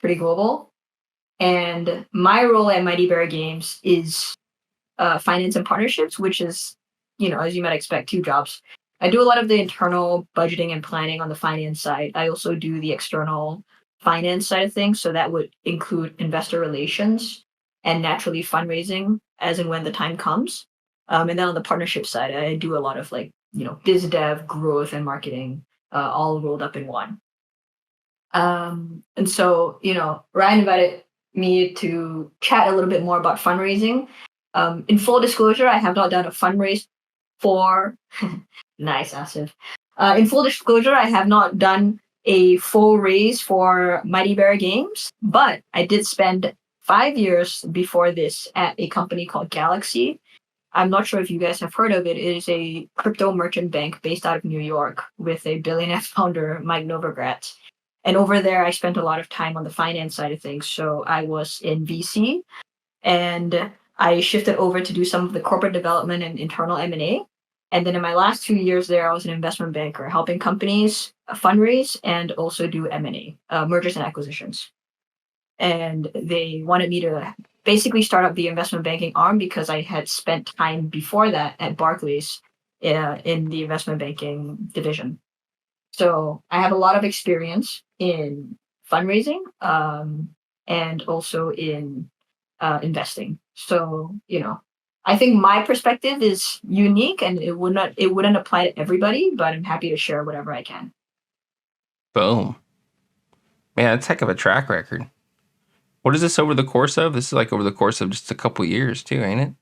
pretty global. And my role at Mighty Bear Games is finance and partnerships, which is, as you might expect, two jobs. I do a lot of the internal budgeting and planning on the finance side. I also do the external finance side of things. So that would include investor relations and naturally fundraising as and when the time comes. And then on the partnership side, I do a lot of biz dev, growth, and marketing all rolled up in one. And so, Ryan invited me to chat a little bit more about fundraising. In full disclosure, I have not done a fundraise for nice, Asif. In full disclosure, I have not done a full raise for Mighty Bear Games, but I did spend 5 years before this at a company called Galaxy. I'm not sure if you guys have heard of it. It is a crypto merchant bank based out of New York with a billionaire founder, Mike Novogratz. And over there, I spent a lot of time on the finance side of things. So I was in VC, and I shifted over to do some of the corporate development and internal M&A. And then in my last 2 years there, I was an investment banker, helping companies fundraise and also do M&A, mergers and acquisitions. And they wanted me to basically start up the investment banking arm because I had spent time before that at Barclays in the investment banking division. So I have a lot of experience in fundraising and also in investing. So, I think my perspective is unique and it wouldn't apply to everybody, but I'm happy to share whatever I can. Boom. Man, that's a heck of a track record. What is this over the course of? This is like over the course of just a couple of years too, ain't it?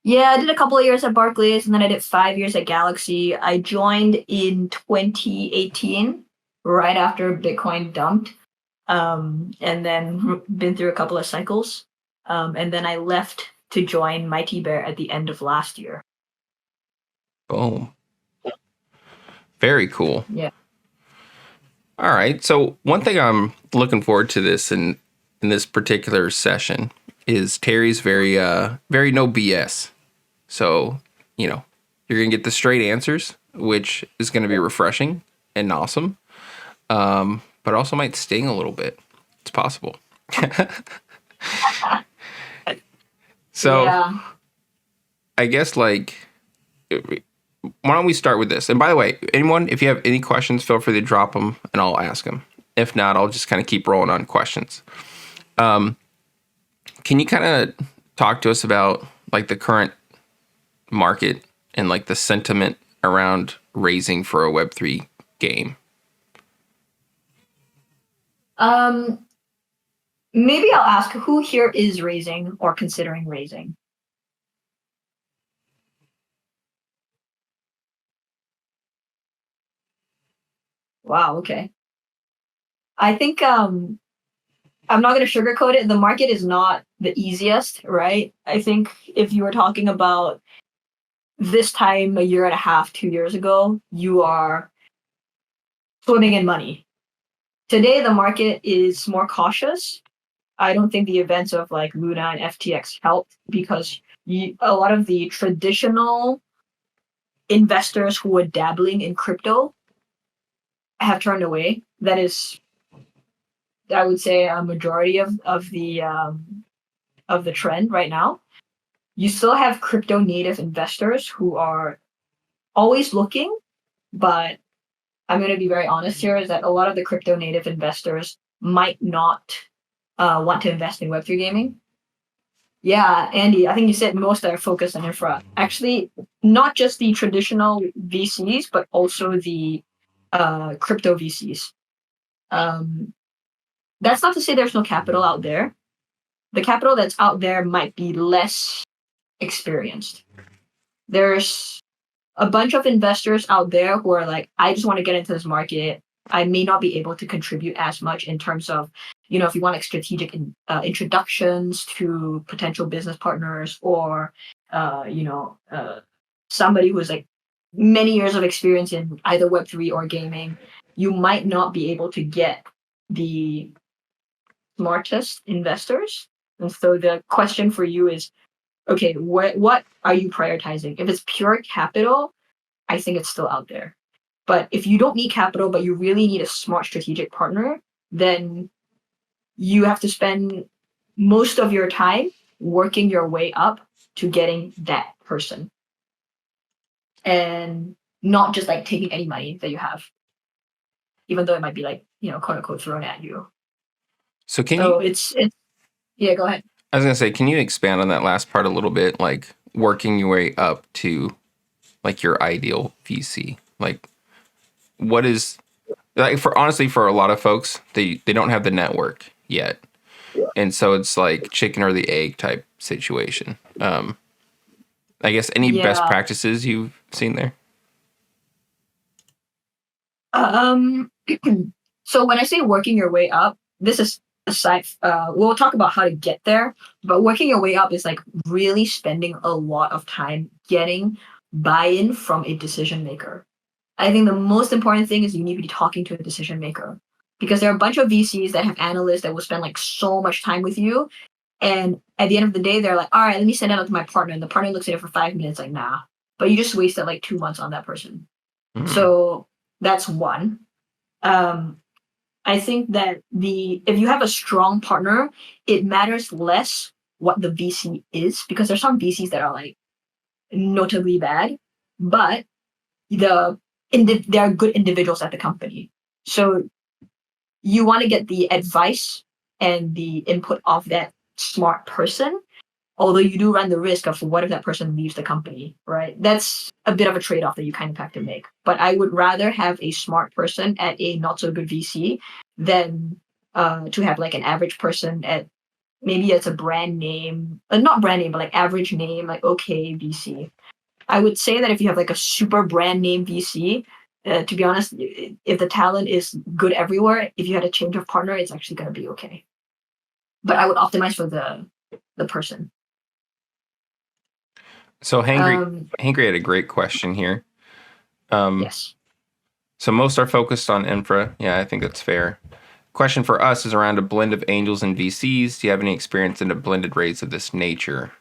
Yeah, I did a couple of years at Barclays and then I did 5 years at Galaxy. I joined in 2018, right after Bitcoin dumped, and then been through a couple of cycles. And then I left to join Mighty Bear at the end of last year. Boom. Very cool. Yeah. All right. So one thing I'm looking forward to this in this particular session is Teri's very no BS. So, you're going to get the straight answers, which is going to be refreshing and awesome. But also might sting a little bit. It's possible. So, yeah. I guess why don't we start with this? And by the way, anyone, if you have any questions, feel free to drop them and I'll ask them. If not, I'll just kind of keep rolling on questions. Can you kind of talk to us about the current market and the sentiment around raising for a Web3 game? Maybe I'll ask who here is raising or considering raising. Wow, okay. I think I'm not going to sugarcoat it. The market is not the easiest, right? I think if you were talking about this time a year and a half, 2 years ago, you are swimming in money. Today, the market is more cautious. I don't think the events of Luna and FTX helped because a lot of the traditional investors who were dabbling in crypto have turned away. That is, I would say, a majority of the trend right now. You still have crypto native investors who are always looking, but I'm going to be very honest here, is that a lot of the crypto native investors might not want to invest in Web3 gaming. Yeah, Andy, I think you said most are focused on infra. Actually, not just the traditional VCs, but also the crypto VCs. That's not to say there's no capital out there. The capital that's out there might be less experienced. There's a bunch of investors out there who are I just want to get into this market. I may not be able to contribute as much in terms of, if you want strategic introductions to potential business partners or, somebody who has many years of experience in either Web3 or gaming, you might not be able to get the smartest investors. And so the question for you is, okay, what are you prioritizing? If it's pure capital, I think it's still out there. But if you don't need capital, but you really need a smart strategic partner, then you have to spend most of your time working your way up to getting that person, and not just like taking any money that you have, even though it might be like, quote unquote thrown at you. So it's yeah, go ahead. I was gonna say, can you expand on that last part a little bit, like working your way up to like your ideal VC? Like, what is like for a lot of folks, they don't have the network yet, and so it's like chicken or the egg type situation. I guess any best practices you've seen there? So when I say working your way up, this is aside. We'll talk about how to get there, but working your way up is like really spending a lot of time getting buy-in from a decision maker. I think the most important thing is you need to be talking to a decision maker, because there are a bunch of VCs that have analysts that will spend like so much time with you, and at the end of the day, they're like, all right, let me send it out to my partner, and the partner looks at it for 5 minutes, like, nah, but you just wasted like 2 months on that person. Mm. So that's one. I think that if you have a strong partner, it matters less what the VC is, because there's some VCs that are like notably bad, but they are good individuals at the company. So you want to get the advice and the input of that smart person, although you do run the risk of what if that person leaves the company, right? That's a bit of a trade-off that you kind of have to make. But I would rather have a smart person at a not so good VC than to have like an average person at, maybe it's a brand name, not brand name, but like average name, like okay VC. I would say that if you have like a super brand name VC, to be honest, if the talent is good everywhere, if you had a change of partner, it's actually going to be okay. But I would optimize for the person. So Hangry had a great question here. Yes. So most are focused on infra. Yeah, I think that's fair. Question for us is around a blend of angels and VCs. Do you have any experience in a blended raise of this nature?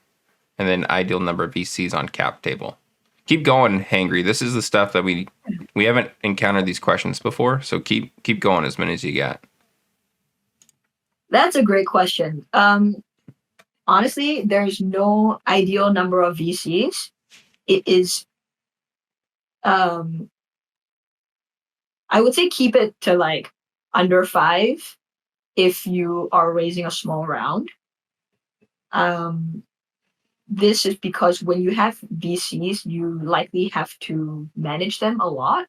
And then ideal number of VCs on cap table. Keep going, Hangry. This is the stuff that we haven't encountered these questions before. So keep going as many as you got. That's a great question. Honestly, there's no ideal number of VCs. It is, I would say keep it to like under 5 if you are raising a small round. This is because when you have VCs, you likely have to manage them a lot.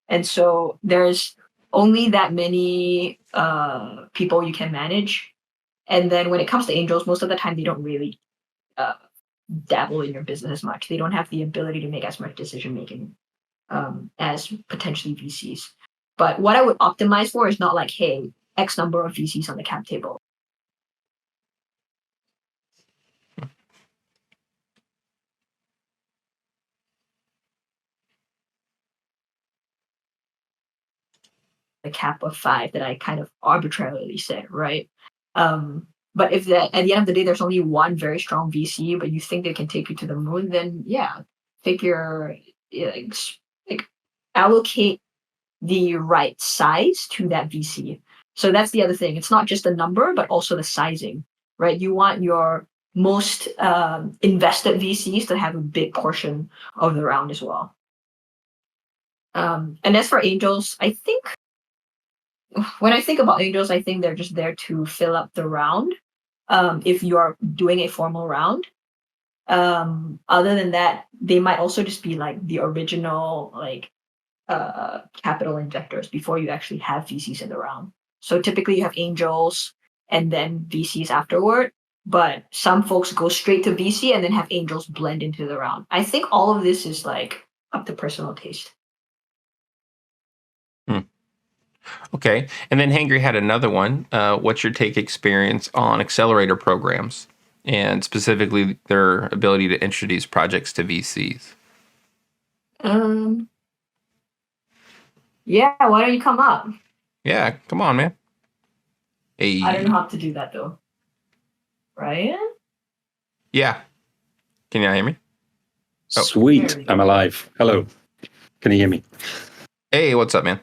And so there's only that many people you can manage. And then when it comes to angels, most of the time they don't really dabble in your business as much. They don't have the ability to make as much decision making as potentially VCs. But what I would optimize for is not like, hey, X number of VCs on the cap table. The cap of 5 that I kind of arbitrarily set, right? But if at the end of the day there's only one very strong VC, but you think they can take you to the moon, then yeah, figure like allocate the right size to that VC. So that's the other thing. It's not just the number, but also the sizing, right? You want your most invested VCs to have a big portion of the round as well. And as for angels, I think when I think about angels, I think they're just there to fill up the round. If you are doing a formal round, other than that, they might also just be like the original like capital injectors before you actually have VCs in the round. So typically you have angels and then VCs afterward, but some folks go straight to VC and then have angels blend into the round. I think all of this is like up to personal taste. Okay. And then Hangry had another one. What's your take experience on accelerator programs and specifically their ability to introduce projects to VCs? Yeah, why don't you come up? Yeah, come on, man. Hey. I don't know how to do that though. Ryan? Yeah. Can you hear me? Oh. Sweet. I'm alive. Hello. Can you hear me? Hey, what's up, man?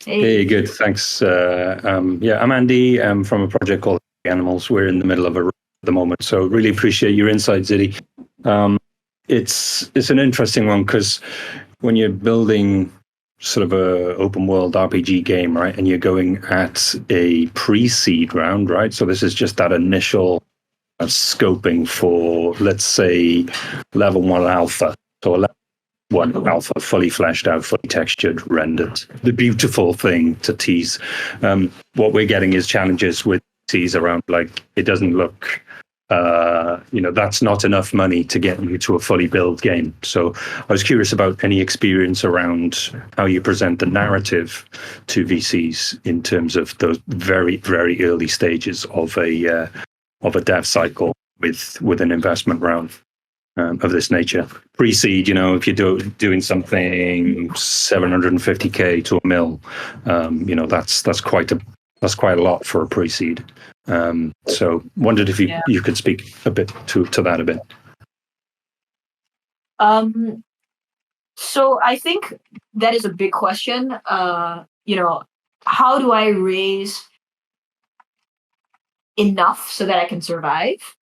Hey, good. Thanks. I'm Andy. I'm from a project called Animals. We're in the middle of a at the moment, so really appreciate your insights, Ziddy. It's an interesting one because when you're building sort of a open world RPG game, right, and you're going at a pre-seed round, right? So this is just that initial scoping for, let's say, level 1 alpha. So level 1 alpha, fully fleshed out, fully textured, rendered. The beautiful thing to tease. What we're getting is challenges with tease around, like, it doesn't look that's not enough money to get you to a fully built game. So I was curious about any experience around how you present the narrative to VCs in terms of those very, very early stages of a dev cycle with an investment round of this nature. Pre-seed, if you're doing something 750K to a mil, that's quite a lot for a pre-seed. So wondered if you could speak a bit to that a bit. So I think that is a big question. How do I raise enough so that I can survive?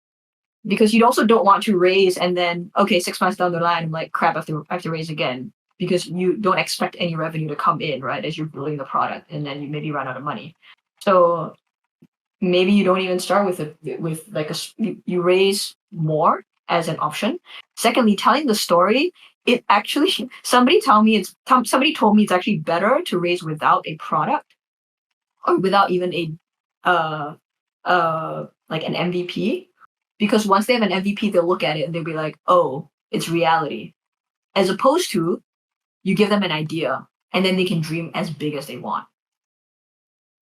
Because you also don't want to raise and then, 6 months down the line, I'm like, crap, I have to raise again, because you don't expect any revenue to come in, right, as you're building the product, and then you maybe run out of money. So maybe you don't even start you raise more as an option. Secondly, telling the story, it actually, somebody told me it's actually better to raise without a product or without even an MVP. Because once they have an MVP, they'll look at it and they'll be like, oh, it's reality. As opposed to, you give them an idea and then they can dream as big as they want.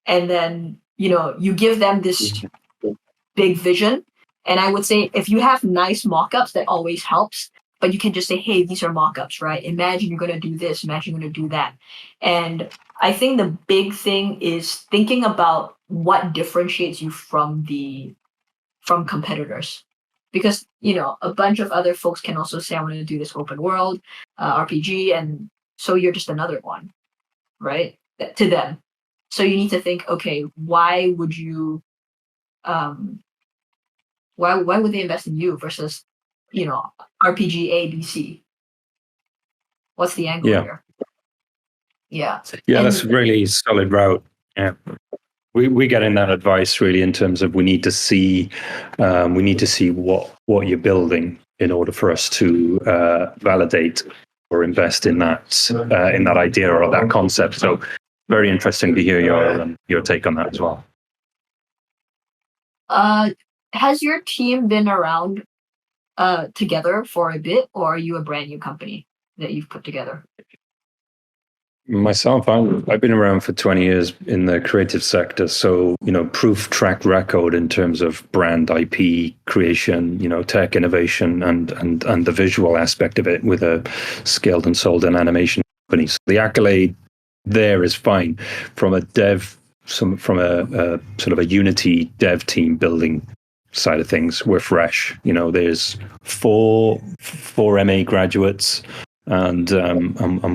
And then, you give them this big vision. And I would say, if you have nice mock-ups, that always helps. But you can just say, hey, these are mock-ups, right? Imagine you're going to do this. Imagine you're going to do that. And I think the big thing is thinking about what differentiates you from competitors. Because, a bunch of other folks can also say, I want to do this open world RPG. And so you're just another one, right? To them. So you need to think, okay, why would you, why would they invest in you versus, RPG A, B, C? What's the angle here? Yeah. Yeah, that's a really solid route. Yeah. We get in that advice really in terms of we need to see what you're building in order for us to validate or invest in that idea or that concept. So very interesting to hear your take on that as well. Has your team been around together for a bit, or are you a brand new company that you've put together? Myself, I've been around for 20 years in the creative sector. So, proof track record in terms of brand IP creation, tech innovation and the visual aspect of it with a scaled and sold an animation company. So the accolade there is fine. From a from a sort of a Unity dev team building side of things, we're fresh. There's four MA graduates and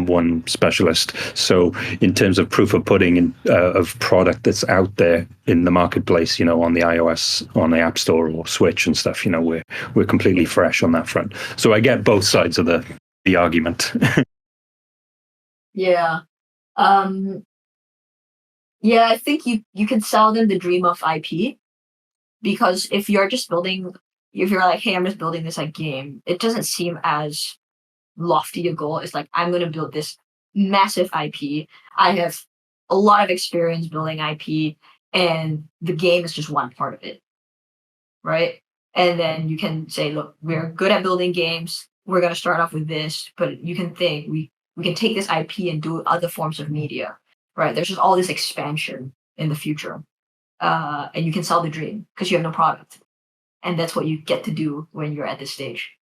one specialist. So in terms of proof of pudding of product that's out there in the marketplace, on the iOS, on the App Store or Switch and stuff, we're completely fresh on that front. So I get both sides of the argument. Yeah. Yeah, I think you can sell them the dream of IP, because if you're like, hey, I'm just building this game, it doesn't seem as lofty a goal. It's like, I'm going to build this massive IP. I have a lot of experience building IP, and the game is just one part of it, right? And then you can say, look, we're good at building games. We're going to start off with this, but you can think we can take this IP and do other forms of media, right? There's just all this expansion in the future, and you can sell the dream because you have no product, and that's what you get to do when you're at this stage.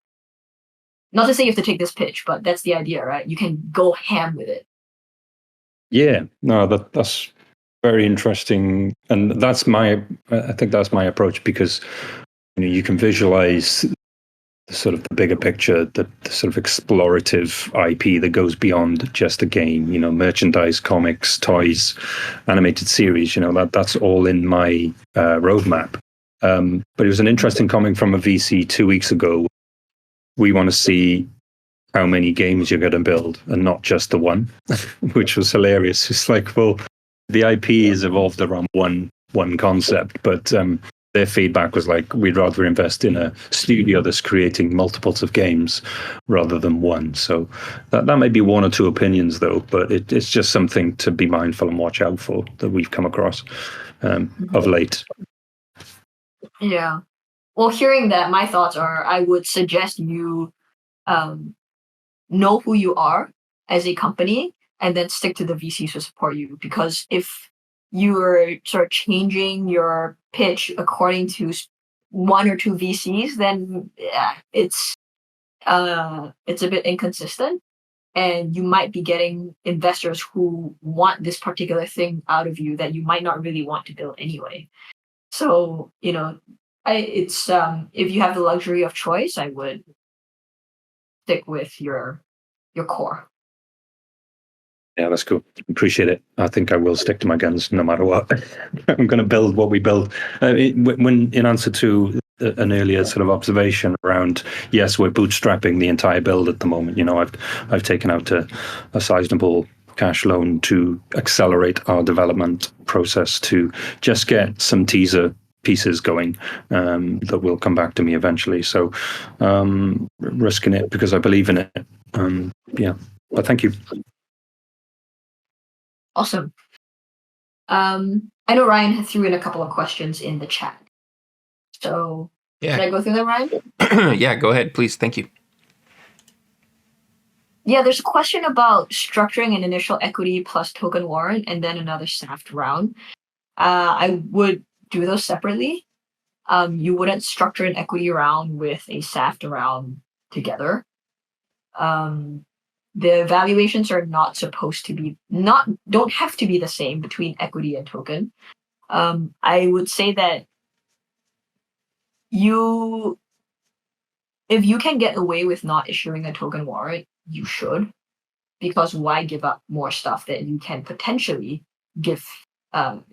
Not to say you have to take this pitch, but that's the idea, right? You can go ham with it. Yeah, no, that's very interesting, and I think that's my approach, because you can visualize sort of the bigger picture, the sort of explorative IP that goes beyond just a game, merchandise, comics, toys, animated series, that's all in my roadmap. But it was an interesting comment from a VC 2 weeks ago. We want to see how many games you're going to build and not just the one, which was hilarious. It's like, well, the IP has evolved around one concept, but their feedback was like, we'd rather invest in a studio that's creating multiples of games rather than one. So that might be one or two opinions, though, but it's just something to be mindful and watch out for that we've come across of late. Yeah. Well, hearing that, my thoughts are I would suggest you know who you are as a company and then stick to the VCs to support you. Because if you're sort of changing your pitch according to one or two VCs, then it's a bit inconsistent. And you might be getting investors who want this particular thing out of you that you might not really want to build anyway. So, it's if you have the luxury of choice, I would stick with your core. Yeah, that's cool. Appreciate it. I think I will stick to my guns no matter what. I'm going to build what we build. When in answer to an earlier sort of observation around, yes, we're bootstrapping the entire build at the moment. I've taken out a sizable cash loan to accelerate our development process to just get some teaser pieces going that will come back to me eventually. So risking it because I believe in it. But thank you. Awesome. I know Ryan threw in a couple of questions in the chat. So yeah. Should I go through them, Ryan? Yeah, go ahead, please. Thank you. Yeah, there's a question about structuring an initial equity plus token warrant and then another SAFT round. I would do those separately. You wouldn't structure an equity round with a SAFT round together. The valuations are don't have to be the same between equity and token. I would say that if you can get away with not issuing a token warrant, you should, because why give up more stuff that you can potentially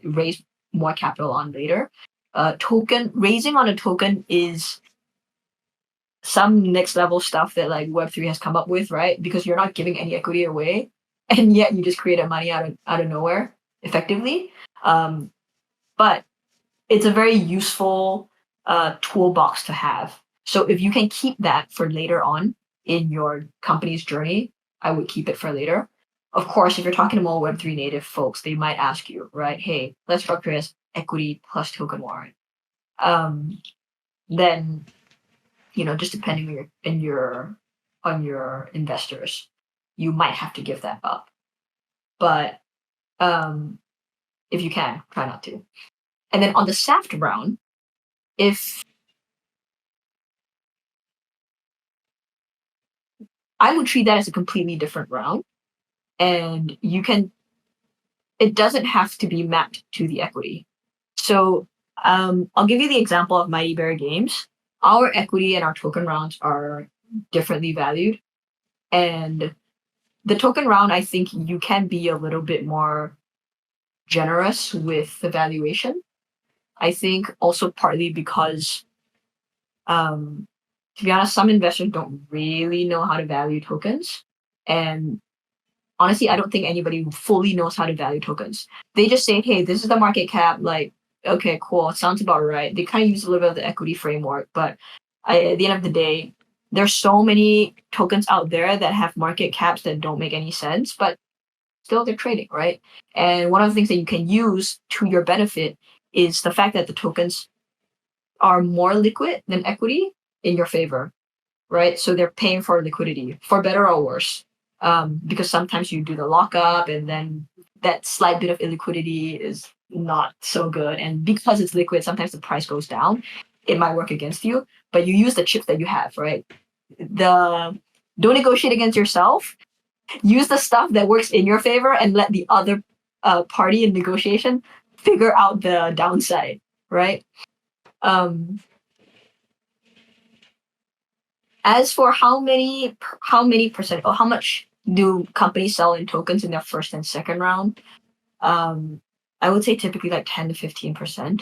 raise more capital on later? Raising on a token is some next level stuff that like Web3 has come up with, right? Because you're not giving any equity away, and yet you just created money out of nowhere effectively. But it's a very useful toolbox to have. So if you can keep that for later on in your company's journey, I would keep it for later. Of course, if you're talking to more Web3 native folks, they might ask you, right? Hey, let's structure as equity plus token warrant. Then, just depending on your investors, you might have to give that up. But if you can, try not to. And then on the SAFT round, I would treat that as a completely different round, and it doesn't have to be mapped to the equity. So I'll give you the example of Mighty Bear Games. Our equity and our token rounds are differently valued, and the token round, I think you can be a little bit more generous with the valuation. I think also partly because, to be honest, some investors don't really know how to value tokens. And honestly, I don't think anybody fully knows how to value tokens. They just say, hey, this is the market cap. Like, okay, cool. It sounds about right. They kind of use a little bit of the equity framework. But at the end of the day, there's so many tokens out there that have market caps that don't make any sense, but still they're trading, right? And one of the things that you can use to your benefit is the fact that the tokens are more liquid than equity in your favor, right? So they're paying for liquidity, for better or worse. Because sometimes you do the lockup and then that slight bit of illiquidity is not so good. And because it's liquid, sometimes the price goes down. It might work against you, but you use the chips that you have, right? Don't negotiate against yourself. Use the stuff that works in your favor and let the other party in negotiation figure out the downside, right? As for how many percent or how much do companies sell in tokens in their first and second round, I would say typically like 10 to 15%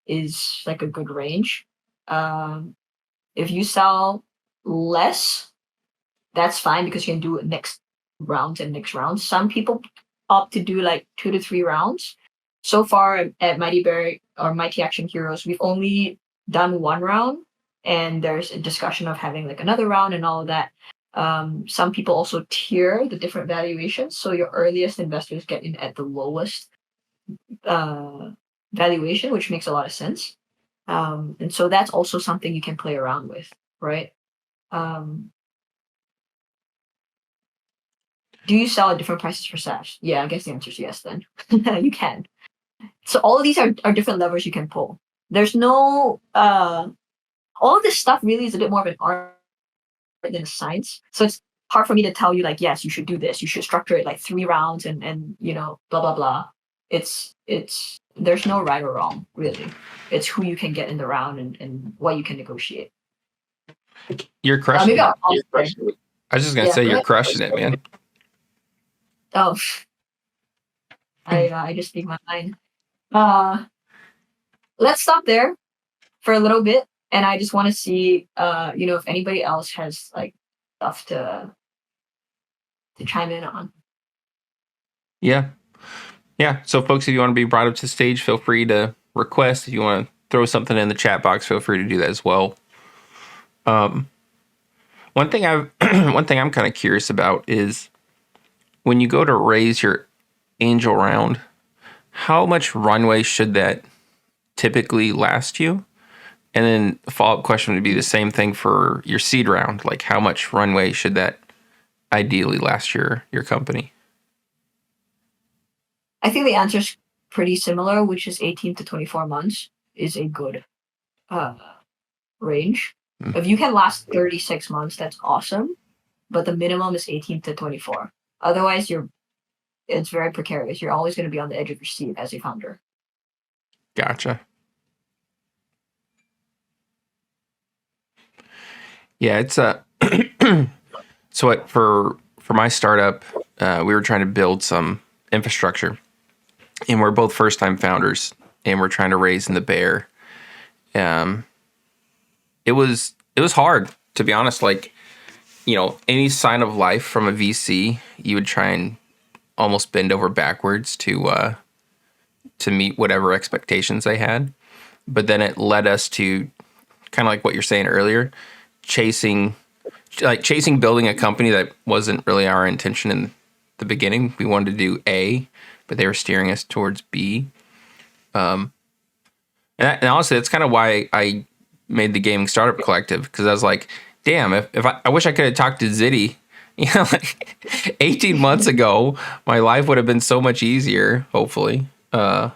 is like a good range. If you sell less, that's fine because you can do it next rounds. Some people opt to do like 2 to 3 rounds. So far at Mighty Bear or Mighty Action Heroes, we've only done 1 round, and there's a discussion of having like another round and all of that. Some people also tier the different valuations, so your earliest investors get in at the lowest valuation, which makes a lot of sense. And so that's also something you can play around with, right? Do you sell at different prices for SaaS? Yeah, I guess the answer is yes then. You can. So all of these are different levers you can pull. There's no all of this stuff really is a bit more of an art than a science. So it's hard for me to tell you like, yes, you should do this. You should structure it like 3 rounds and blah blah blah. It's there's no right or wrong, really. It's who you can get in the round and what you can negotiate. You're crushing Maybe it. I was just gonna say go you're ahead. crushing it, man. Oh, I just speak my mind. Let's stop there for a little bit, and I just want to see, if anybody else has like stuff to chime in on. Yeah. So, folks, if you want to be brought up to the stage, feel free to request. If you want to throw something in the chat box, feel free to do that as well. One thing I'm kind of curious about is when you go to raise your angel round, how much runway should that typically last you? And then the follow-up question would be the same thing for your seed round. Like, how much runway should that ideally last your company? I think the answer is pretty similar, which is 18 to 24 months is a good range. If you can last 36 months, that's awesome. But the minimum is 18 to 24. Otherwise, it's very precarious. You're always going to be on the edge of your seat as a founder. Gotcha. Yeah, it's so for my startup, we were trying to build some infrastructure, and we're both first-time founders, and we're trying to raise in the bear. It was hard, to be honest. Like, any sign of life from a VC, you would try and almost bend over backwards to meet whatever expectations they had. But then it led us to kind of like what you're saying earlier, chasing building a company that wasn't really our intention in the beginning. We wanted to do A, but they were steering us towards B. And honestly, that's kind of why I made the Gaming Startup Collective, because I was like, damn, if I wish I could have talked to Ziddy, like 18 months ago, my life would have been so much easier, hopefully. But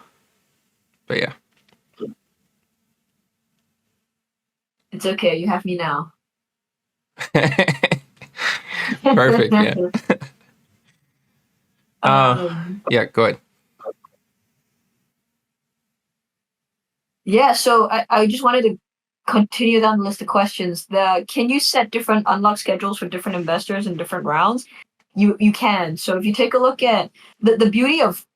yeah. It's okay. You have me now. Perfect. Yeah. Yeah. Go ahead. Yeah. So I just wanted to continue down the list of questions. Can you set different unlock schedules for different investors in different rounds? You can. So if you take a look at the beauty of,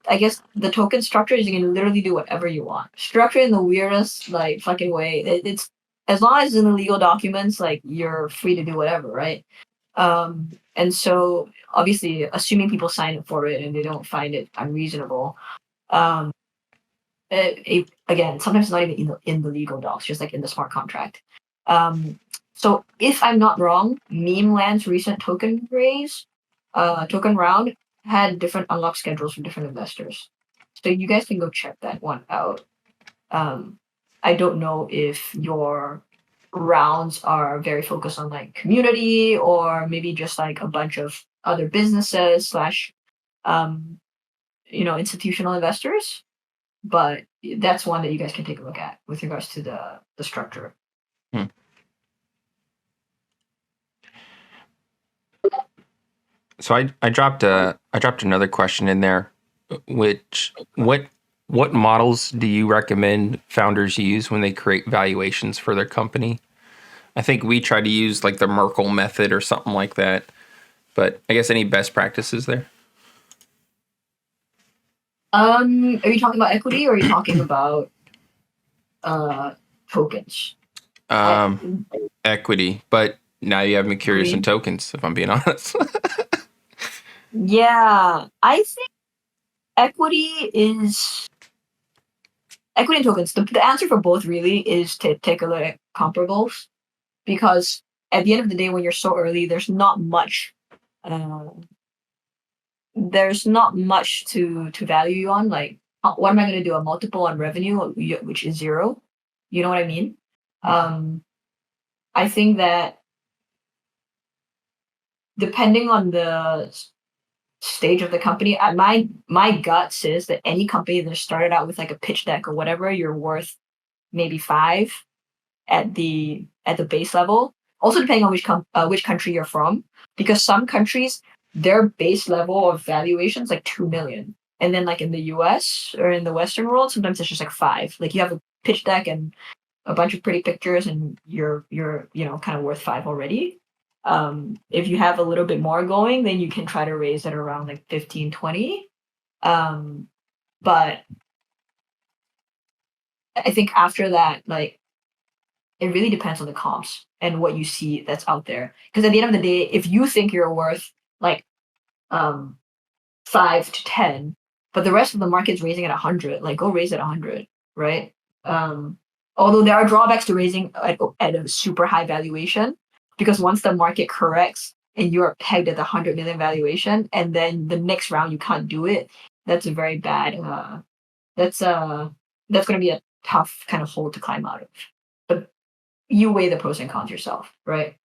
I guess, the token structure is you can literally do whatever you want. Structure in the weirdest like fucking way. It's as long as it's in the legal documents, like you're free to do whatever, right? And so obviously, assuming people sign up for it and they don't find it unreasonable, again, sometimes it's not even in the legal docs, just like in the smart contract. So if I'm not wrong, Memeland's recent token round had different unlock schedules for different investors. So you guys can go check that one out. I don't know if your rounds are very focused on like community or maybe just like a bunch of other businesses / institutional investors, but that's one that you guys can take a look at with regards to the structure. So I dropped another question in there, which what models do you recommend founders use when they create valuations for their company? I think we try to use like the Merkle method or something like that. But I guess any best practices there? Are you talking about equity or are you talking about tokens? Equity, but now you have me curious in tokens, if I'm being honest. Yeah, I think equity and tokens. The answer for both really is to take a look at comparables, because at the end of the day, when you're so early, there's not much. There's not much to value you on. Like, what am I going to do? A multiple on revenue, which is 0. You know what I mean? I think that depending on the stage of the company, my gut says that any company that started out with like a pitch deck or whatever, you're worth maybe 5 at the base level. Also depending on which country you're from, because some countries their base level of valuation is like 2 million, and then like in the US or in the Western world, sometimes it's just like 5. Like you have a pitch deck and a bunch of pretty pictures, and you're kind of worth 5 already. If you have a little bit more going, then you can try to raise it around like 15, 20. But I think after that, like, it really depends on the comps and what you see that's out there. Because at the end of the day, if you think you're worth like 5 to 10, but the rest of the market's raising at 100, like go raise at 100, right? Although there are drawbacks to raising at a super high valuation, because once the market corrects and you are pegged at the 100 million valuation, and then the next round you can't do it, that's a very bad. That's going to be a tough kind of hole to climb out of. But you weigh the pros and cons yourself, right?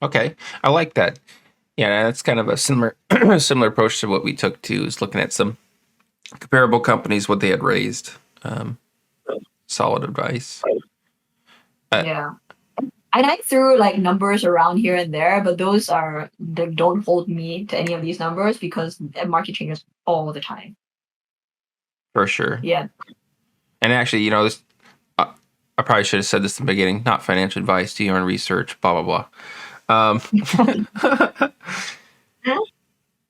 Okay, I like that. Yeah, that's kind of a similar approach to what we took to, is looking at some comparable companies, what they had raised. Solid advice. Yeah. And I threw like numbers around here and there, but they don't hold me to any of these numbers, because the market changes all the time. For sure. Yeah. And actually, this, I probably should have said this in the beginning, not financial advice, do your own research, blah, blah, blah.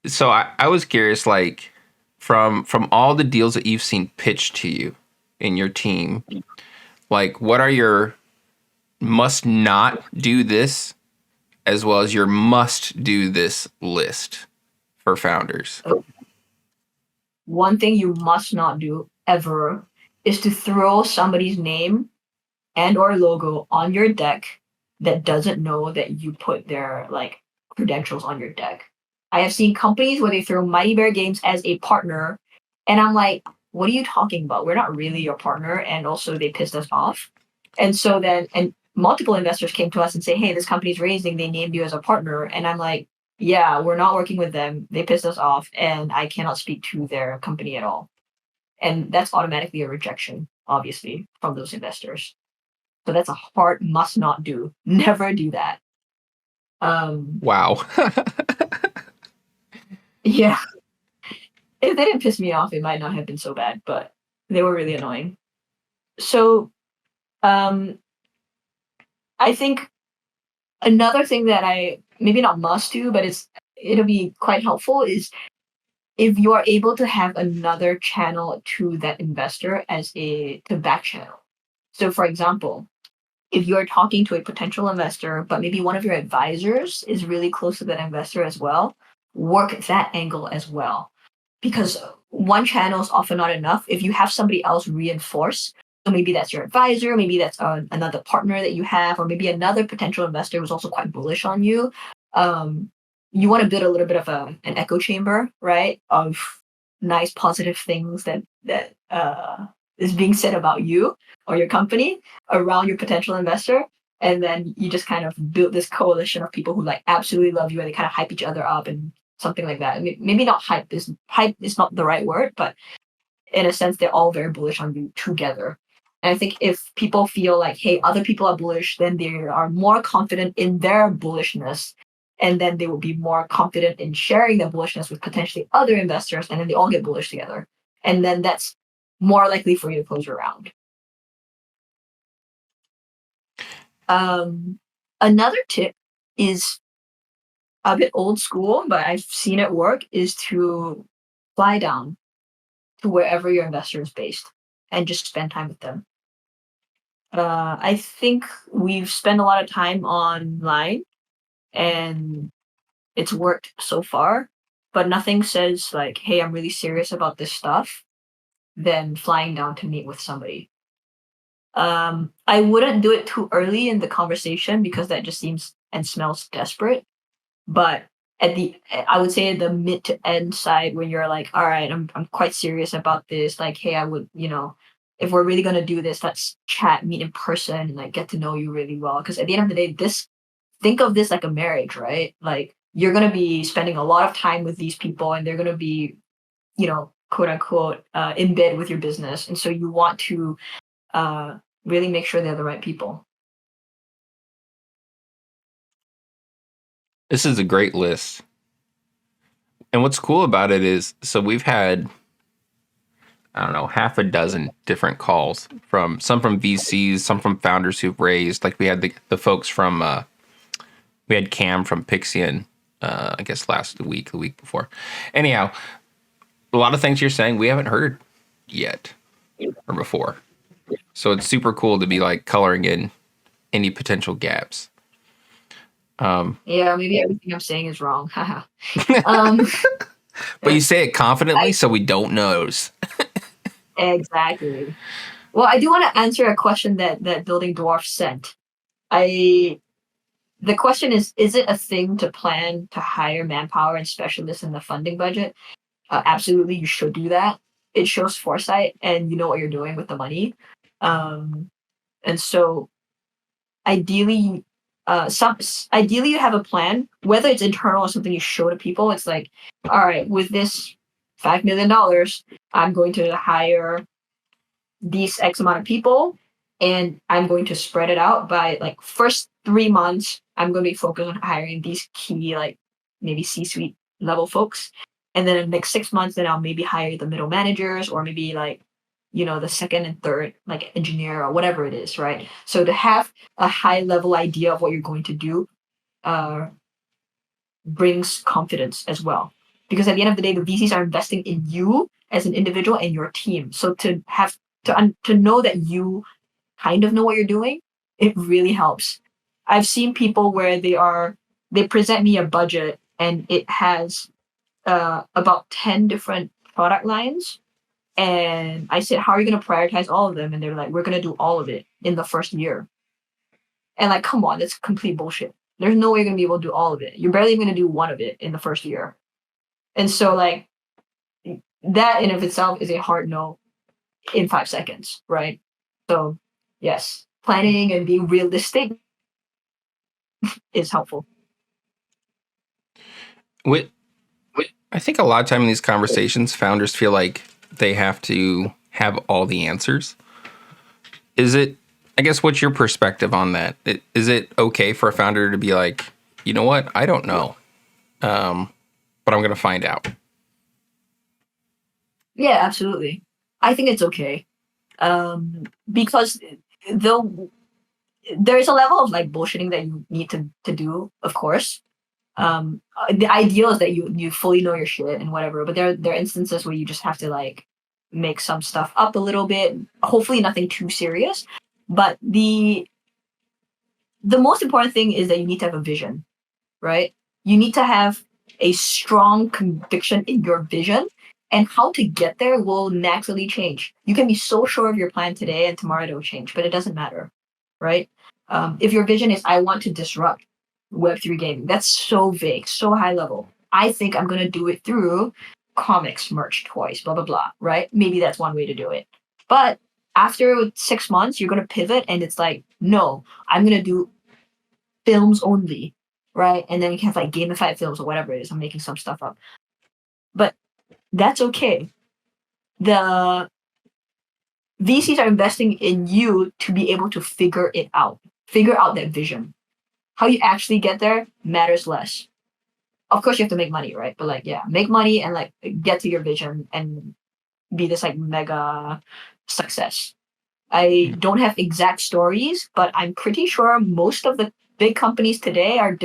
So I was curious, like, from all the deals that you've seen pitched to you in your team, like, what are your must not do this as well as your must do this list for founders? One thing you must not do ever is to throw somebody's name and or logo on your deck that doesn't know that you put their like credentials on your deck. I have seen companies where they throw Mighty Bear Games as a partner, and I'm like, what are you talking about? We're not really your partner. And also they pissed us off. And so then, and multiple investors came to us and say, hey, this company's raising, they named you as a partner. And I'm like, yeah, we're not working with them. They pissed us off, and I cannot speak to their company at all. And that's automatically a rejection, obviously, from those investors. So that's a hard must not do. Never do that. Wow. Yeah. If they didn't piss me off, it might not have been so bad, but they were really annoying. So I think another thing that I maybe not must do, but it'll be quite helpful, is if you are able to have another channel to that investor as to back channel. So for example, if you're talking to a potential investor, but maybe one of your advisors is really close to that investor as well, work that angle as well. Because one channel is often not enough. If you have somebody else reinforce, so maybe that's your advisor, maybe that's another partner that you have, or maybe another potential investor who's also quite bullish on you. You want to build a little bit of an echo chamber, right? Of nice positive things that is being said about you or your company around your potential investor. And then you just kind of build this coalition of people who like absolutely love you, and they kind of hype each other up and something like that. Maybe not hype is not the right word, but in a sense, they're all very bullish on you together. And I think if people feel like, hey, other people are bullish, then they are more confident in their bullishness. And then they will be more confident in sharing their bullishness with potentially other investors. And then they all get bullish together. And then that's more likely for you to close your round. Another tip is a bit old school, but I've seen it work, is to fly down to wherever your investor is based and just spend time with them. I think we've spent a lot of time online and it's worked so far, but nothing says like, hey, I'm really serious about this stuff than flying down to meet with somebody. I wouldn't do it too early in the conversation because that just seems and smells desperate. But I would say at the mid to end side, when you're like, all right, I'm quite serious about this. Like, hey, I would, if we're really gonna do this, let's chat, meet in person, and like get to know you really well. Because at the end of the day, think of this like a marriage, right? Like you're gonna be spending a lot of time with these people, and they're gonna be, quote unquote, in bed with your business, and so you want to really make sure they're the right people. This is a great list. And what's cool about it is, so we've had, I don't know, half a dozen different calls from VCs, some from founders who've raised. Like we had the folks from, we had Cam from Pixian, I guess the week before. Anyhow, a lot of things you're saying we haven't heard yet or before. So it's super cool to be like coloring in any potential gaps. Yeah, maybe everything I'm saying is wrong. But you say it confidently, so we don't notice. Exactly. Well, I do want to answer a question that Building Dwarf sent. The question is it a thing to plan to hire manpower and specialists in the funding budget? Absolutely, you should do that. It shows foresight and you know what you're doing with the money. And so ideally, ideally you have a plan, whether it's internal or something you show to people. It's like, all right, with this $5 million, I'm going to hire these X amount of people, and I'm going to spread it out by like first 3 months. I'm going to be focused on hiring these key, like maybe C-suite level folks, and then in the next 6 months, then I'll maybe hire the middle managers or maybe like the second and third like engineer or whatever it is, right? So to have a high level idea of what you're going to do brings confidence as well, because at the end of the day, the VCs are investing in you as an individual and your team. So to have to know that you kind of know what you're doing, it really helps. I've seen people where they present me a budget and it has about 10 different product lines, and I said, how are you going to prioritize all of them? And they're like, we're going to do all of it in the first year. And like, come on, that's complete bullshit. There's no way you're going to be able to do all of it. You're barely going to do one of it in the first year. And so like that in of itself is a hard no in 5 seconds, right? So yes, planning and being realistic is helpful. I think a lot of time in these conversations, founders feel like they have to have all the answers. Is it, I guess, what's your perspective on that? Is it okay for a founder to be like, you know what, I don't know, but I'm going to find out? Yeah, absolutely. I think it's okay. Because though there's a level of like bullshitting that you need to do, of course. The ideal is that you fully know your shit and whatever, but there are instances where you just have to like make some stuff up a little bit, hopefully nothing too serious. But the most important thing is that you need to have a vision, right? You need to have a strong conviction in your vision, and how to get there will naturally change. You can be so sure of your plan today and tomorrow it will change, but it doesn't matter, right? If your vision is I want to disrupt Web3 gaming, that's so vague, so high level. I think I'm going to do it through comics, merch, toys, blah, blah, blah, right? Maybe that's one way to do it. But after 6 months, you're going to pivot and it's like, no, I'm going to do films only, right? And then you can have like gamified films or whatever it is. I'm making some stuff up. But that's okay. The VCs are investing in you to be able to figure out that vision. How you actually get there matters less. Of course, you have to make money, right? But like, yeah, make money and like get to your vision and be this like mega success. I don't have exact stories, but I'm pretty sure most of the big companies today are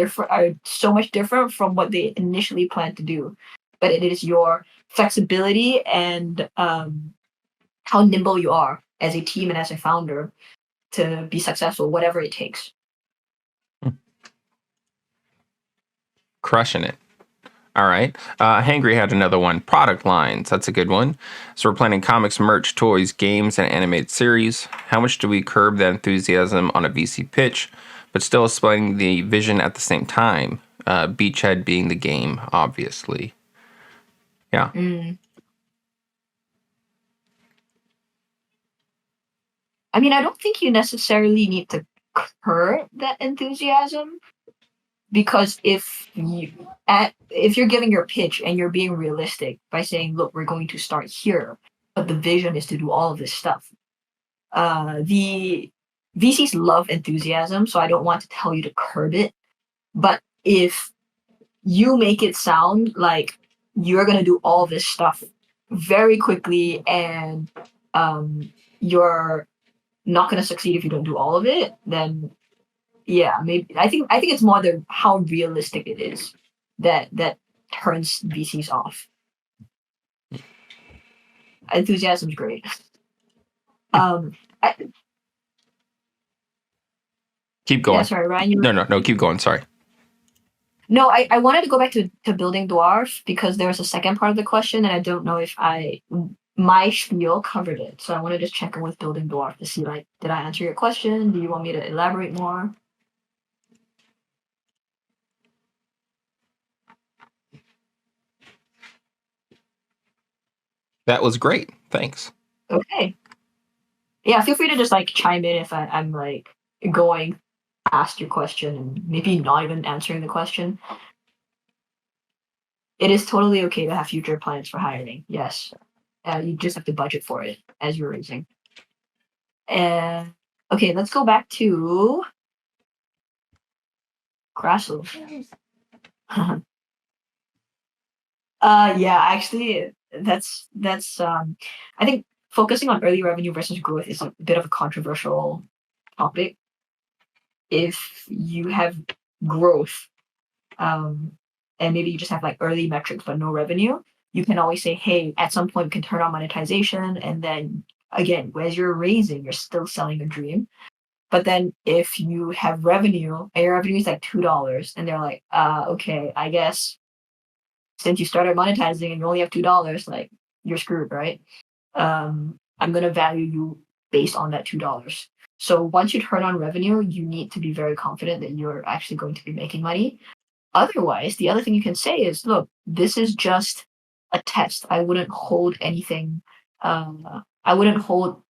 so much different from what they initially planned to do. But it is your flexibility and how nimble you are as a team and as a founder to be successful, whatever it takes. Crushing it. All right. Hangry had another one. Product lines. That's a good one. So we're planning comics, merch, toys, games, and animated series. How much do we curb that enthusiasm on a VC pitch, but still explaining the vision at the same time? Beachhead being the game, obviously. Yeah. I mean, I don't think you necessarily need to curb that enthusiasm, because if you're giving your pitch and you're being realistic by saying, look, we're going to start here, but the vision is to do all of this stuff. The VCs love enthusiasm, so I don't want to tell you to curb it. But if you make it sound like you're going to do all this stuff very quickly and you're not going to succeed if you don't do all of it, then yeah, maybe I think it's more the how realistic it is that turns VCs off. Enthusiasm's great. Keep going. Yeah, sorry, Ryan. No, keep going. Sorry. No, I wanted to go back to building dwarf because there was a second part of the question, and I don't know if my spiel covered it. So I want to just check in with building dwarf to see, like, did I answer your question? Do you want me to elaborate more? That was great. Thanks. Okay. Yeah, feel free to just like chime in if I'm like going past your question and maybe not even answering the question. It is totally okay to have future plans for hiring. Yes. You just have to budget for it as you're raising. And okay, let's go back to Grassel. Yeah, actually that's I think focusing on early revenue versus growth is a bit of a controversial topic. If you have growth, and maybe you just have like early metrics but no revenue, you can always say, hey, at some point we can turn on monetization, and then again, as you're raising, you're still selling a dream. But then if you have revenue and your revenue is like $2 and they're like, okay, I guess since you started monetizing and you only have $2, like you're screwed, right? I'm gonna value you based on that $2. So once you turn on revenue, you need to be very confident that you're actually going to be making money. Otherwise, the other thing you can say is, look, this is just a test. I wouldn't hold anything. I wouldn't hold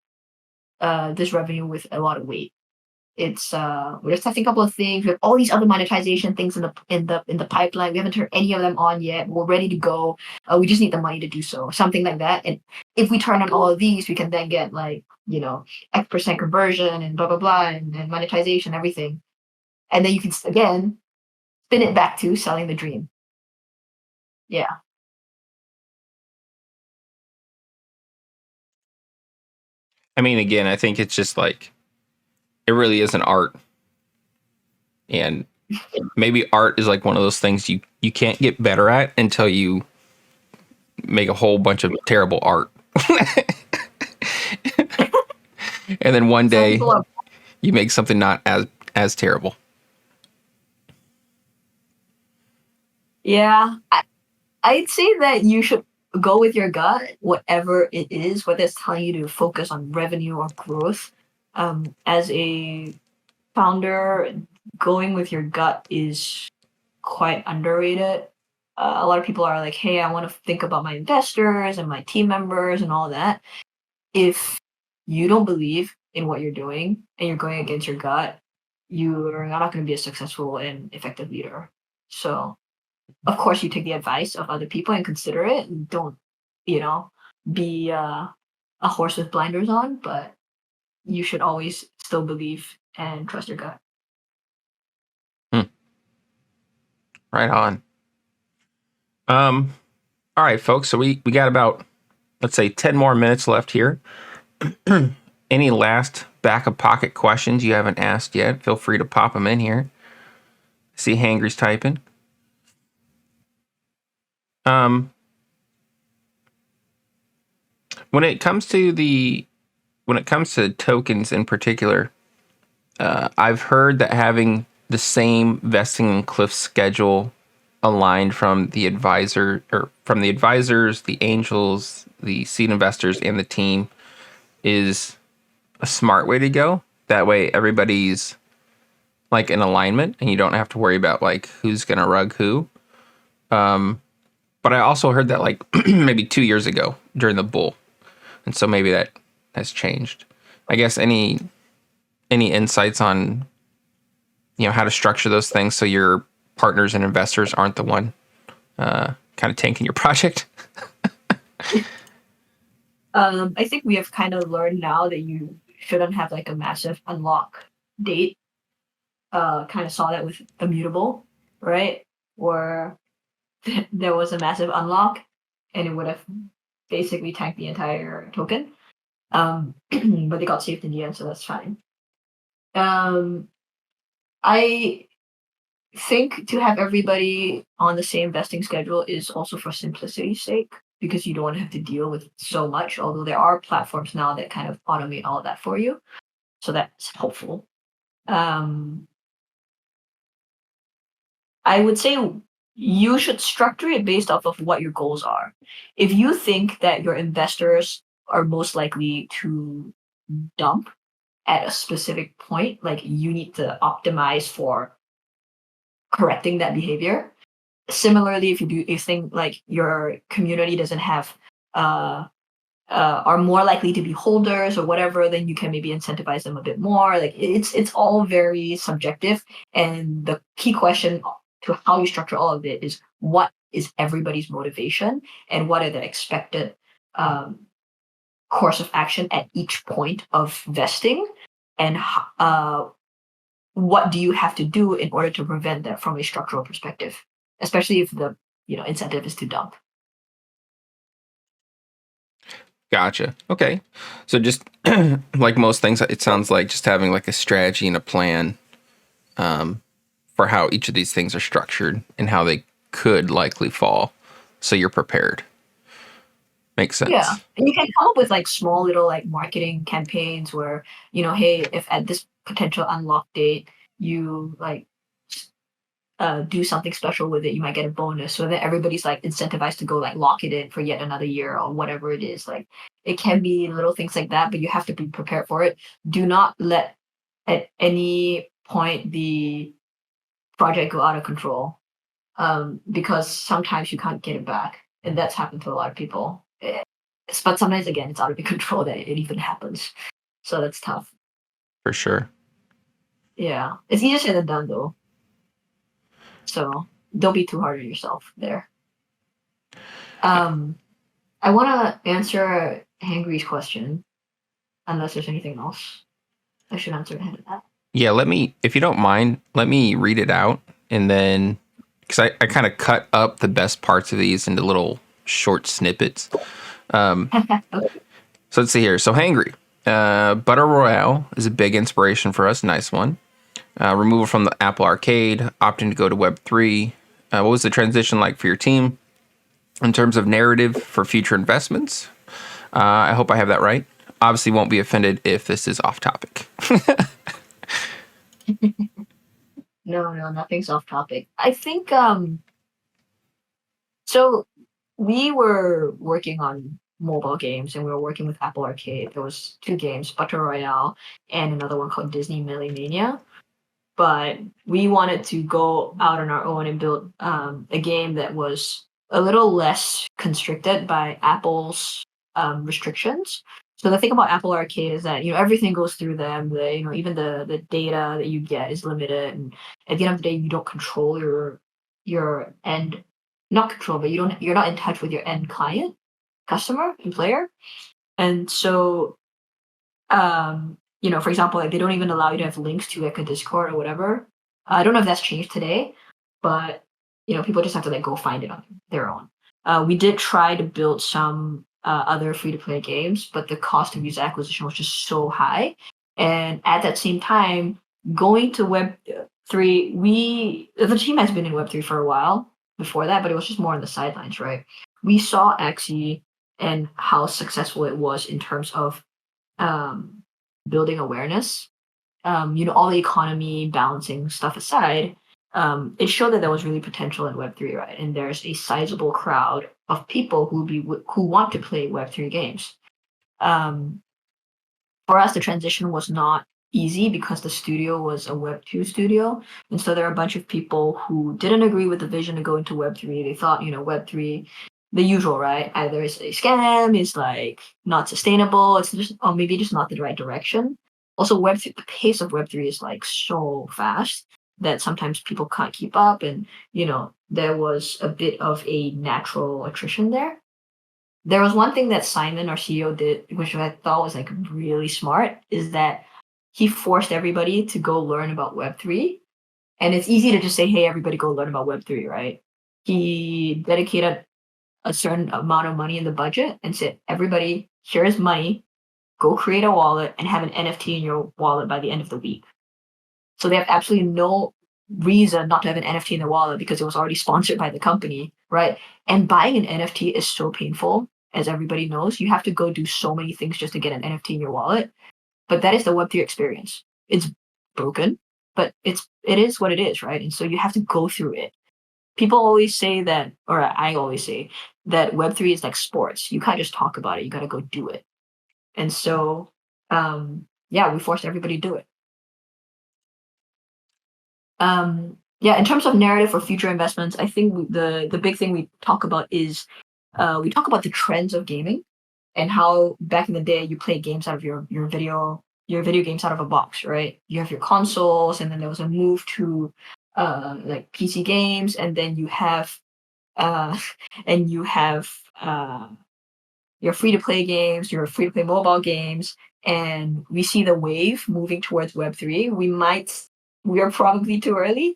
this revenue with a lot of weight. It's we're just testing a couple of things. We have all these other monetization things in the pipeline. We haven't turned any of them on yet. We're ready to go. We just need the money to do so, something like that. And if we turn on all of these, we can then get like, you know, X% conversion and blah blah blah and monetization, everything. And then you can again spin it back to selling the dream. Yeah. I mean, again, I think it's just like it really is an art, and maybe art is like one of those things you can't get better at until you make a whole bunch of terrible art. And then one day you make something not as terrible. Yeah, I'd say that you should go with your gut, whatever it is, whether it's telling you to focus on revenue or growth. As a founder, going with your gut is quite underrated. A lot of people are like, hey, I want to think about my investors and my team members and all that. If you don't believe in what you're doing and you're going against your gut, you're not going to be a successful and effective leader. So, of course, you take the advice of other people and consider it. And don't, be a horse with blinders on, but you should always still believe and trust your gut. Right on. All right, folks. So we got about, let's say, 10 more minutes left here. any last back of pocket questions you haven't asked yet, feel free to pop them in here. See Hangry's typing. When it comes to tokens in particular, I've heard that having the same vesting and cliff schedule aligned from the advisors, the angels, the seed investors, and the team is a smart way to go. That way everybody's like in alignment and you don't have to worry about like who's gonna rug who. But I also heard that like maybe 2 years ago during the bull. And so maybe that has changed. I guess any insights on, how to structure those things so your partners and investors aren't the one kind of tanking your project? I think we have kind of learned now that you shouldn't have like a massive unlock date. Kind of saw that with Immutable, right? Where there was a massive unlock and it would have basically tanked the entire token. But they got saved in the end, so that's fine. I think to have everybody on the same vesting schedule is also for simplicity's sake, because you don't want to have to deal with so much, although there are platforms now that kind of automate all of that for you. So that's helpful. I would say you should structure it based off of what your goals are. If you think that your investors are most likely to dump at a specific point, like you need to optimize for correcting that behavior. Similarly, if you think like your community doesn't have are more likely to be holders or whatever, then you can maybe incentivize them a bit more. Like it's all very subjective, and the key question to how you structure all of it is what is everybody's motivation and what are the expected course of action at each point of vesting, and what do you have to do in order to prevent that from a structural perspective, especially if the incentive is to dump. Gotcha. Okay. So just like most things, it sounds like just having like a strategy and a plan for how each of these things are structured and how they could likely fall, so you're prepared. Makes sense. Yeah, and you can come up with like small little like marketing campaigns where, hey, if at this potential unlock date you like do something special with it, you might get a bonus, so that everybody's like incentivized to go like lock it in for yet another year or whatever it is. Like it can be little things like that, but you have to be prepared for it. Do not let at any point the project go out of control, because sometimes you can't get it back, and that's happened to a lot of people. But sometimes again, it's out of your control that it even happens, so that's tough. For sure. Yeah, it's easier said than done though. So don't be too hard on yourself there. I want to answer Hangry's question, unless there's anything else I should answer ahead of that. Yeah, if you don't mind, let me read it out, and then, because I kind of cut up the best parts of these into little short snippets. Okay. So let's see here. So Hangry, Butter Royale is a big inspiration for us. Nice one. Removal from the Apple Arcade, opting to go to Web3. What was the transition like for your team in terms of narrative for future investments? I hope I have that right. Obviously won't be offended if this is off topic. No, nothing's off topic. I think so we were working on mobile games and we were working with Apple Arcade. There was 2 games, Butter Royale and another one called Disney Millie Mania. But we wanted to go out on our own and build a game that was a little less constricted by Apple's restrictions. So the thing about Apple Arcade is that everything goes through them. Even the data that you get is limited, and at the end of the day, you don't control your end. Not control, but you're not in touch with your end client, customer, and player. And so, for example, like they don't even allow you to have links to like a Discord or whatever. I don't know if that's changed today, but people just have to like go find it on their own. We did try to build some other free-to-play games, but the cost of user acquisition was just so high. And at that same time, going to Web3, the team has been in Web3 for a while before that, but it was just more on the sidelines, right? We saw Axie and how successful it was in terms of building awareness. All the economy balancing stuff aside, it showed that there was really potential in Web3, right? And there's a sizable crowd of people who want to play Web3 games. For us, the transition was not easy because the studio was a Web2 studio. And so there are a bunch of people who didn't agree with the vision to go into Web3. They thought, Web3, the usual, right? Either it's a scam, it's like not sustainable, it's just, or maybe just not the right direction. Also, Web3, the pace of Web3 is like so fast that sometimes people can't keep up. And, there was a bit of a natural attrition there. There was one thing that Simon, our CEO, did, which I thought was like really smart, is that he forced everybody to go learn about Web3. And it's easy to just say, hey, everybody go learn about Web3, right? He dedicated a certain amount of money in the budget and said, everybody, here's money, go create a wallet and have an NFT in your wallet by the end of the week. So they have absolutely no reason not to have an NFT in the wallet because it was already sponsored by the company, right? And buying an NFT is so painful, as everybody knows. You have to go do so many things just to get an NFT in your wallet. But that is the Web3 experience. It's broken, but it is what it is, right? And so you have to go through it. People always say that, or I always say that Web3 is like sports. You can't just talk about it. You got to go do it. And so, we forced everybody to do it. In terms of narrative for future investments, I think the big thing we talk about is we talk about the trends of gaming and how back in the day you play games out of your video games out of a box, right? You have your consoles, and then there was a move to like PC games, and then you have your free-to-play games, your free-to-play mobile games, and we see the wave moving towards Web3. We are probably too early,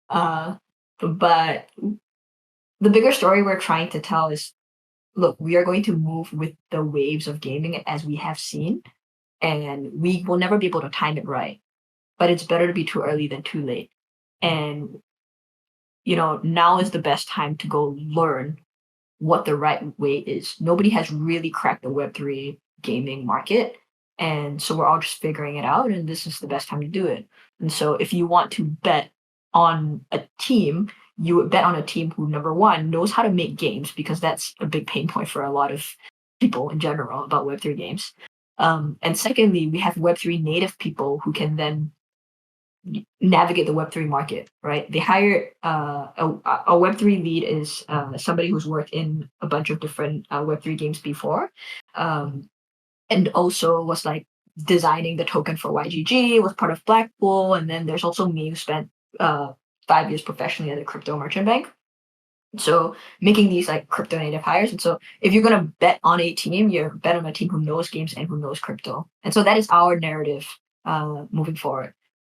but the bigger story we're trying to tell is, look, we are going to move with the waves of gaming as we have seen, and we will never be able to time it right. But it's better to be too early than too late. And, now is the best time to go learn what the right way is. Nobody has really cracked the Web3 gaming market. And so we're all just figuring it out, and this is the best time to do it. And so if you want to bet on a team, you would bet on a team who, number one, knows how to make games, because that's a big pain point for a lot of people in general about Web3 games. And secondly, we have Web3 native people who can then navigate the Web3 market, right? They hire a Web3 lead is somebody who's worked in a bunch of different Web3 games before, and also was like designing the token for YGG, was part of Blackpool, and then there's also me who spent 5 years professionally at a crypto merchant bank. So making these like crypto native hires. And so if you're going to bet on a team, you're bet on a team who knows games and who knows crypto. And so that is our narrative moving forward.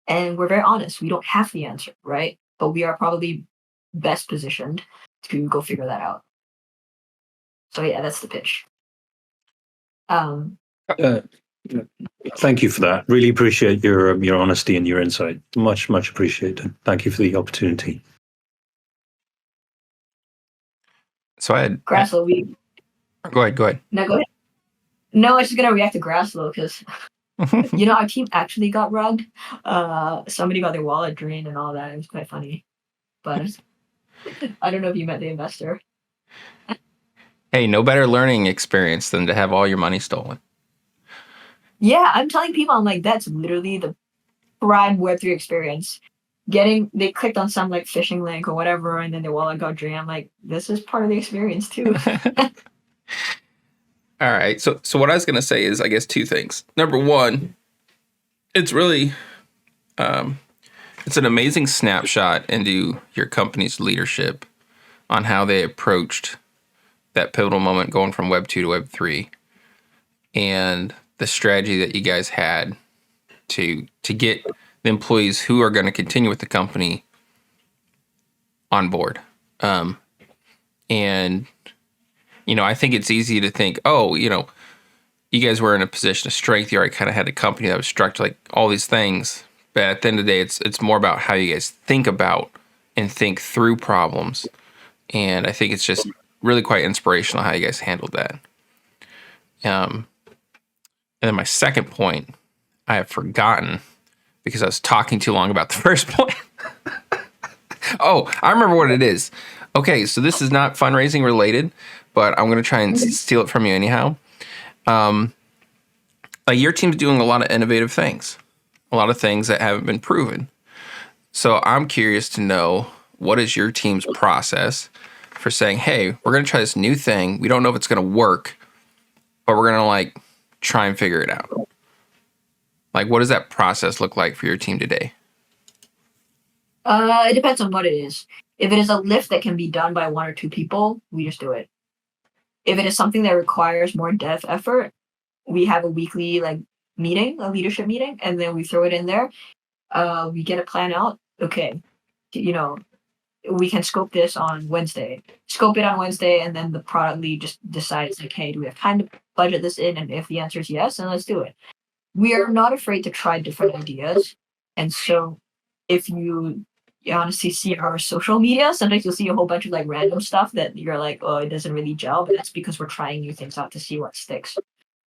And we're very honest. We don't have the answer, right? But we are probably best positioned to go figure that out. So yeah, that's the pitch. Thank you for that. Really appreciate your honesty and your insight. Much appreciated. Thank you for the opportunity. So I had Grasslow. Go ahead. No, go ahead. No, I was just gonna react to Grasslow because our team actually got robbed. Somebody got their wallet drained and all that. It was quite funny. But I don't know if you met the investor. Hey, no better learning experience than to have all your money stolen. Yeah, I'm telling people, I'm like, that's literally the prime Web3 experience. They clicked on some like phishing link or whatever, and then their wallet got drained. I'm like, this is part of the experience too. All right. So what I was going to say is, I guess, two things. Number one, it's really, it's an amazing snapshot into your company's leadership on how they approached that pivotal moment going from Web 2 to Web 3, and the strategy that you guys had to get the employees who are going to continue with the company on board. And I think it's easy to think, oh, you guys were in a position of strength. You already kind of had a company that was structured like all these things. But at the end of the day, it's more about how you guys think about and think through problems. And I think it's just really quite inspirational how you guys handled that. And then my second point, I have forgotten because I was talking too long about the first point. Oh, I remember what it is. Okay, so this is not fundraising related, but I'm going to try and steal it from you anyhow. Your team's doing a lot of innovative things, a lot of things that haven't been proven. So I'm curious to know, what is your team's process for saying, hey, we're going to try this new thing. We don't know if it's going to work, but we're going to try and figure it out. What does that process look like for your team today? It depends on what it is. If it is a lift that can be done by 1 or 2 people, we just do it. If it is something that requires more dev effort, we have a weekly meeting, a leadership meeting, and then we throw it in there. We get a plan out. Okay, we can scope this on Wednesday. Scope it on Wednesday, and then the product lead just decides hey, do we have time to budget this in? And if the answer is yes, then let's do it. We are not afraid to try different ideas. And so if you honestly see our social media, sometimes you'll see a whole bunch of random stuff that you're oh, it doesn't really gel, but that's because we're trying new things out to see what sticks.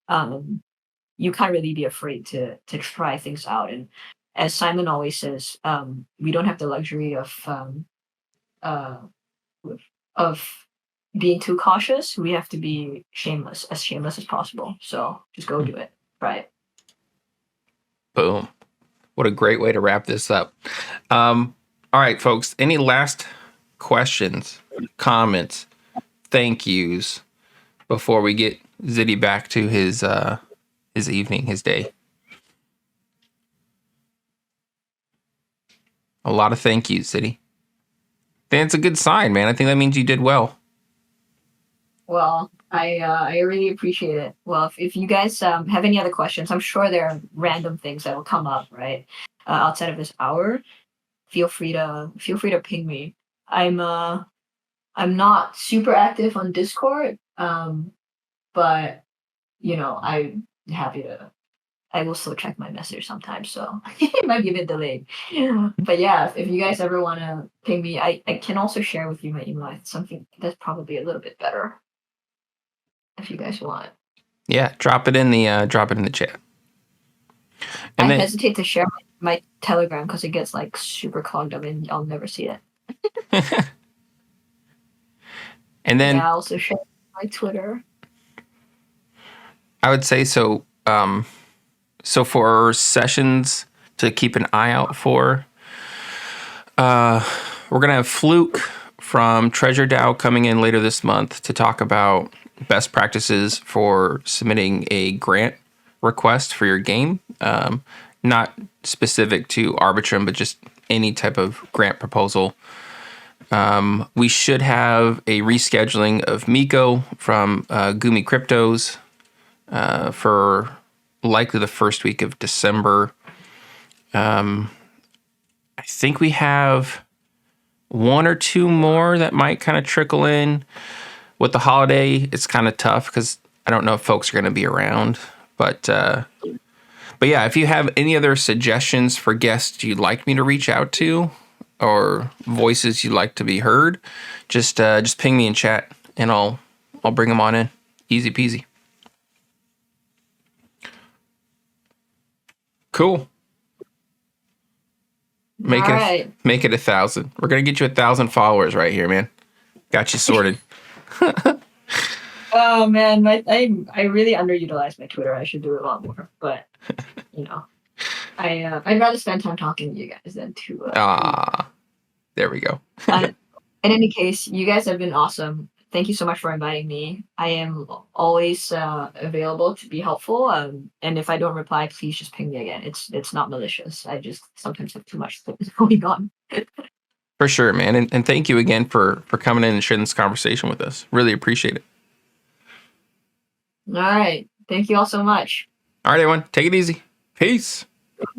You can't really be afraid to try things out. And as Simon always says, we don't have the luxury of being too cautious. We have to be shameless as possible. So just go do it. Try it. Boom. What a great way to wrap this up. All right, folks. Any last questions, comments, thank yous before we get Ziddy back to his evening, his day? A lot of thank yous, Ziddy. Then it's a good sign, man. I think that means you did well. Well, I really appreciate it. Well, if you guys have any other questions, I'm sure there are random things that will come up, right? Outside of this hour, feel free to ping me. I'm not super active on Discord, but I'm happy to. I will still check my message sometimes, so it might be a bit delayed. But yeah, if you guys ever want to ping me, I can also share with you my email. It's something that's probably a little bit better if you guys want. Yeah, drop it in the chat. And I hesitate to share my Telegram because it gets super clogged up and I'll never see it. And then I also share my Twitter. I would say so. So for sessions to keep an eye out for, we're gonna have Fluke from Treasure DAO coming in later this month to talk about best practices for submitting a grant request for your game. Not specific to Arbitrum, but just any type of grant proposal. We should have a rescheduling of Miko from Gumi Cryptos for likely the first week of December. I think we have 1 or 2 more that might kind of trickle in. With the holiday, it's kind of tough because I don't know if folks are going to be around. But yeah, if you have any other suggestions for guests you'd like me to reach out to, or voices you'd like to be heard, just ping me in chat and I'll bring them on in. Easy peasy. Cool. Make it 1,000. We're gonna get you 1,000 followers right here, man. Got you sorted. Oh man, I really underutilized my Twitter. I should do it a lot more, but I'd rather spend time talking to you guys than to. There we go. In any case, you guys have been awesome. Thank you so much for inviting me. I am always available to be helpful. And if I don't reply, please just ping me again. It's not malicious. I just sometimes have too much things going on. For sure, man. And thank you again for coming in and sharing this conversation with us. Really appreciate it. All right. Thank you all so much. All right, everyone. Take it easy. Peace.